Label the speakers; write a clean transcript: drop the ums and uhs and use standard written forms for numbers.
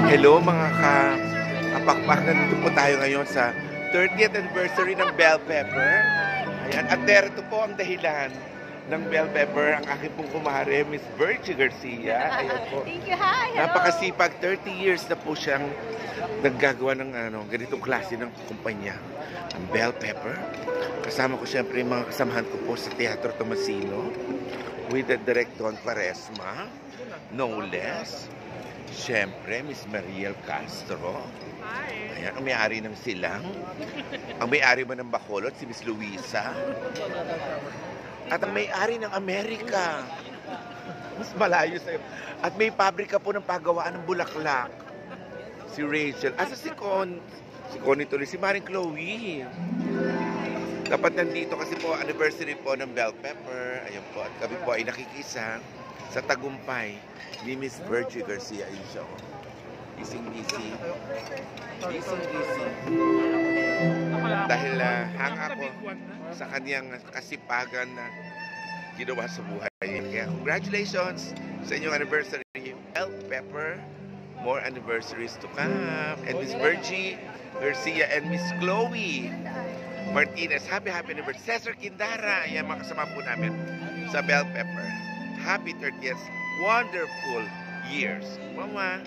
Speaker 1: Hello mga kapakpak, nandito po tayo ngayon sa 30th anniversary ng Bell Pepper. Ayan, at ito po ang dahilan ng Bell Pepper, ang aking pong kumare, Miss Virgie Garcia. Ayan po.
Speaker 2: Thank you, hi! Hello.
Speaker 1: Napakasipag, 30 years na po siyang naggagawa ng ganitong klase ng kumpanya, ang Bell Pepper. Kasama ko siyempre yung mga kasamahan ko po sa Teatro Tomasino with the Director Quaresma, no less. Siyempre, Miss Mariel Castro. Ayan, ang may-ari ng Silang. Ang may-ari mo ng Bacolod, si Miss Luisa. At ang may-ari ng Amerika. Mas malayo sa'yo. At may pabrika po ng paggawaan ng bulaklak. Si Rachel. Asa si Con? Si Connie tuloy. Si Maring Chloe. Dapat nandito kasi po, anniversary po ng Bell Pepper. Ayan po. At kami po ay nakikisa sa tagumpay ni Miss Virgie Garcia. Ayun siya. Busy. Dahil hang ako sa kanyang kasipagan na ginawa sa buhay. Kaya congratulations sa inyong anniversary, Bell Pepper. More anniversaries to come. And Miss Virgie Garcia and Miss Chloe Martinez. Happy anniversary. Cesar Quindara. Ayan, mga kasama po namin sa Bell Pepper. Happy 30th wonderful years. Mama.